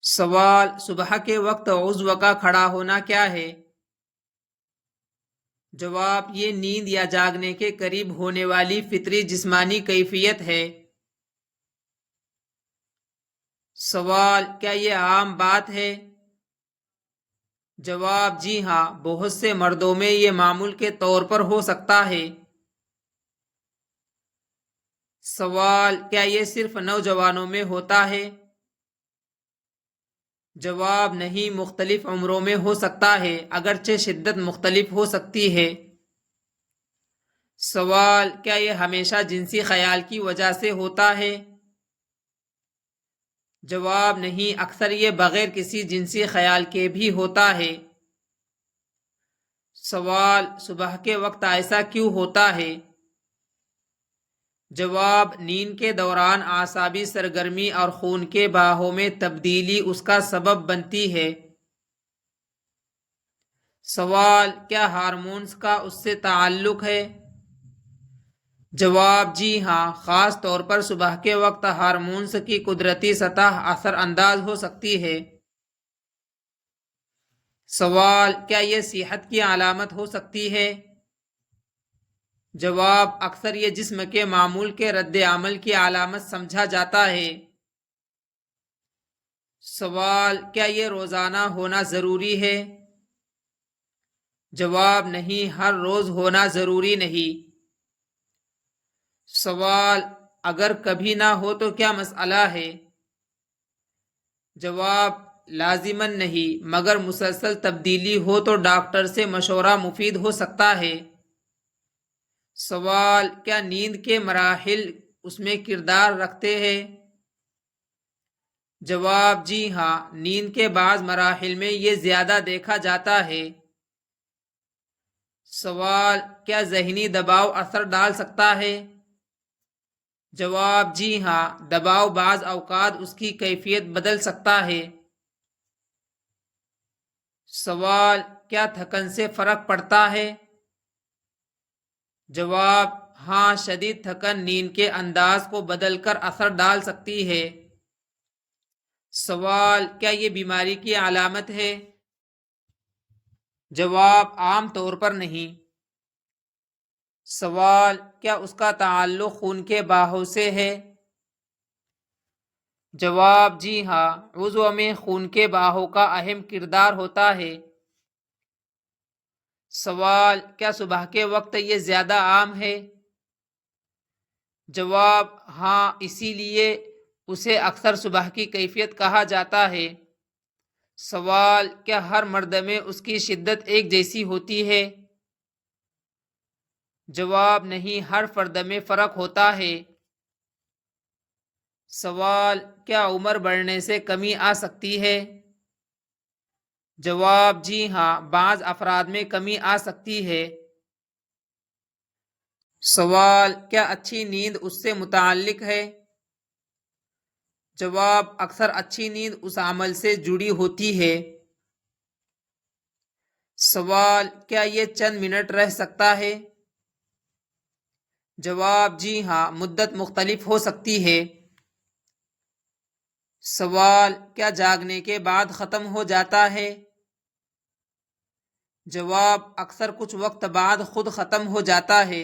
سوال: صبح کے وقت عضو کا کھڑا ہونا کیا ہے؟ جواب: یہ نیند یا جاگنے کے قریب ہونے والی فطری جسمانی کیفیت ہے۔ سوال: کیا یہ عام بات ہے؟ جواب: جی ہاں، بہت سے مردوں میں یہ معمول کے طور پر ہو سکتا ہے۔ سوال: کیا یہ صرف نوجوانوں میں ہوتا ہے؟ جواب: نہیں، مختلف عمروں میں ہو سکتا ہے، اگرچہ شدت مختلف ہو سکتی ہے۔ سوال: کیا یہ ہمیشہ جنسی خیال کی وجہ سے ہوتا ہے؟ جواب: نہیں، اکثر یہ بغیر کسی جنسی خیال کے بھی ہوتا ہے۔ سوال: صبح کے وقت ایسا کیوں ہوتا ہے؟ جواب: نیند کے دوران اعصابی سرگرمی اور خون کے بہاؤ میں تبدیلی اس کا سبب بنتی ہے۔ سوال: کیا ہارمونز کا اس سے تعلق ہے؟ جواب: جی ہاں، خاص طور پر صبح کے وقت ہارمونز کی قدرتی سطح اثر انداز ہو سکتی ہے۔ سوال: کیا یہ صحت کی علامت ہو سکتی ہے؟ جواب: اکثر یہ جسم کے معمول کے رد عمل کی علامت سمجھا جاتا ہے۔ سوال: کیا یہ روزانہ ہونا ضروری ہے؟ جواب: نہیں، ہر روز ہونا ضروری نہیں۔ سوال: اگر کبھی نہ ہو تو کیا مسئلہ ہے؟ جواب: لازماً نہیں، مگر مسلسل تبدیلی ہو تو ڈاکٹر سے مشورہ مفید ہو سکتا ہے۔ سوال: کیا نیند کے مراحل اس میں کردار رکھتے ہیں؟ جواب: جی ہاں، نیند کے بعض مراحل میں یہ زیادہ دیکھا جاتا ہے۔ سوال: کیا ذہنی دباؤ اثر ڈال سکتا ہے؟ جواب: جی ہاں، دباؤ بعض اوقات اس کی کیفیت بدل سکتا ہے۔ سوال: کیا تھکن سے فرق پڑتا ہے؟ جواب: ہاں، شدید تھکن نیند کے انداز کو بدل کر اثر ڈال سکتی ہے۔ سوال: کیا یہ بیماری کی علامت ہے؟ جواب: عام طور پر نہیں۔ سوال: کیا اس کا تعلق خون کے بہاؤ سے ہے؟ جواب: جی ہاں، عضو میں خون کے بہاؤ کا اہم کردار ہوتا ہے۔ سوال: کیا صبح کے وقت یہ زیادہ عام ہے؟ جواب: ہاں، اسی لیے اسے اکثر صبح کی کیفیت کہا جاتا ہے۔ سوال: کیا ہر مرد میں اس کی شدت ایک جیسی ہوتی ہے؟ جواب: نہیں، ہر فرد میں فرق ہوتا ہے۔ سوال: کیا عمر بڑھنے سے کمی آ سکتی ہے؟ جواب: جی ہاں، بعض افراد میں کمی آ سکتی ہے۔ سوال: کیا اچھی نیند اس سے متعلق ہے؟ جواب: اکثر اچھی نیند اس عمل سے جڑی ہوتی ہے۔ سوال: کیا یہ چند منٹ رہ سکتا ہے؟ جواب: جی ہاں، مدت مختلف ہو سکتی ہے۔ سوال: کیا جاگنے کے بعد ختم ہو جاتا ہے؟ جواب: اکثر کچھ وقت بعد خود ختم ہو جاتا ہے۔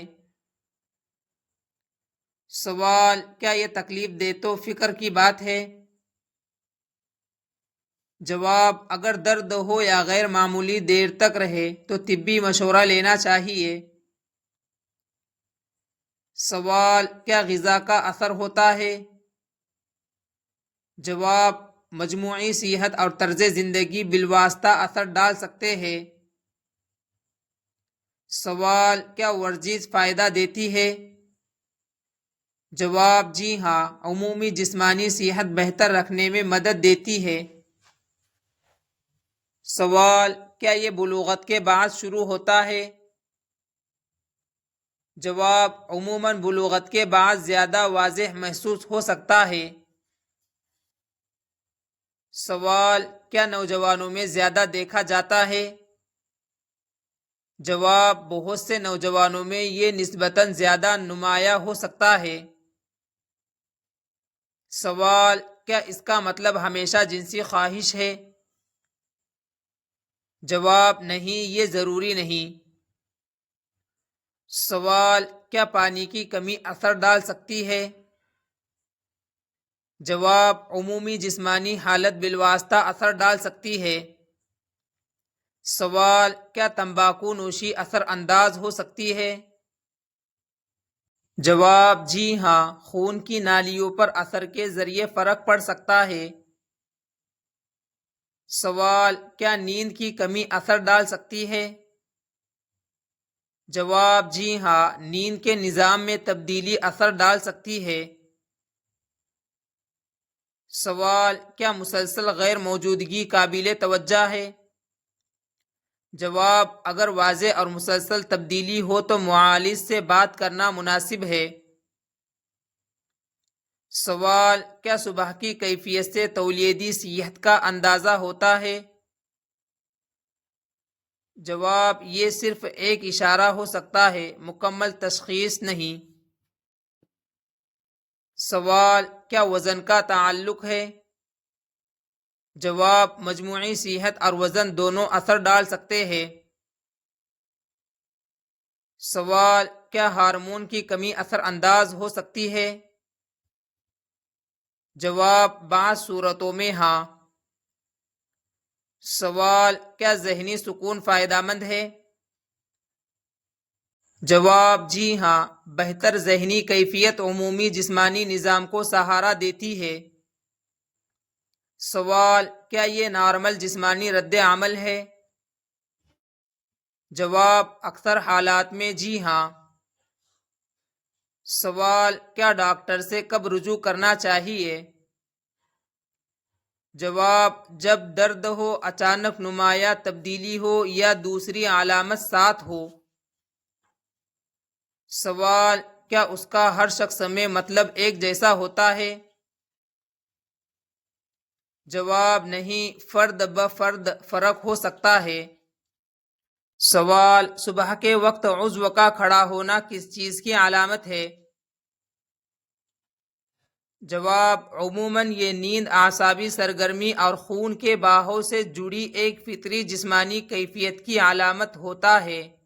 سوال: کیا یہ تکلیف دہ تو فکر کی بات ہے؟ جواب: اگر درد ہو یا غیر معمولی دیر تک رہے تو طبی مشورہ لینا چاہیے۔ سوال: کیا غذا کا اثر ہوتا ہے؟ جواب: مجموعی صحت اور طرز زندگی بالواسطہ اثر ڈال سکتے ہیں۔ سوال: کیا ورزش فائدہ دیتی ہے؟ جواب: جی ہاں، عمومی جسمانی صحت بہتر رکھنے میں مدد دیتی ہے۔ سوال: کیا یہ بلوغت کے بعد شروع ہوتا ہے؟ جواب: عموماً بلوغت کے بعد زیادہ واضح محسوس ہو سکتا ہے۔ سوال: کیا نوجوانوں میں زیادہ دیکھا جاتا ہے؟ جواب: بہت سے نوجوانوں میں یہ نسبتاً زیادہ نمایاں ہو سکتا ہے۔ سوال: کیا اس کا مطلب ہمیشہ جنسی خواہش ہے؟ جواب نہیں، یہ ضروری نہیں۔ سوال، کیا پانی کی کمی اثر ڈال سکتی ہے؟ جواب، عمومی جسمانی حالت بالواسطہ اثر ڈال سکتی ہے۔ سوال، کیا تمباکو نوشی اثر انداز ہو سکتی ہے؟ جواب، جی ہاں، خون کی نالیوں پر اثر کے ذریعے فرق پڑ سکتا ہے۔ سوال، کیا نیند کی کمی اثر ڈال سکتی ہے؟ جواب، جی ہاں، نیند کے نظام میں تبدیلی اثر ڈال سکتی ہے۔ سوال، کیا مسلسل غیر موجودگی قابل توجہ ہے؟ جواب، اگر واضح اور مسلسل تبدیلی ہو تو معالج سے بات کرنا مناسب ہے۔ سوال، کیا صبح کی کیفیت سے تولیدی صحت کا اندازہ ہوتا ہے؟ جواب، یہ صرف ایک اشارہ ہو سکتا ہے، مکمل تشخیص نہیں۔ سوال، کیا وزن کا تعلق ہے؟ جواب، مجموعی صحت اور وزن دونوں اثر ڈال سکتے ہیں۔ سوال، کیا ہارمون کی کمی اثر انداز ہو سکتی ہے؟ جواب، بعض صورتوں میں ہاں۔ سوال، کیا ذہنی سکون فائدہ مند ہے؟ جواب، جی ہاں، بہتر ذہنی کیفیت عمومی جسمانی نظام کو سہارا دیتی ہے۔ سوال، کیا یہ نارمل جسمانی رد عمل ہے؟ جواب، اکثر حالات میں جی ہاں۔ سوال، کیا ڈاکٹر سے کب رجوع کرنا چاہیے؟ جواب، جب درد ہو، اچانک نمایاں تبدیلی ہو یا دوسری علامت ساتھ ہو۔ سوال، کیا اس کا ہر شخص میں مطلب ایک جیسا ہوتا ہے؟ جواب، نہیں، فرد بفرد فرق ہو سکتا ہے۔ سوال، صبح کے وقت عضو کا کھڑا ہونا کس چیز کی علامت ہے؟ جواب، عموماً یہ نیند، اعصابی سرگرمی اور خون کے بہاؤ سے جڑی ایک فطری جسمانی کیفیت کی علامت ہوتا ہے۔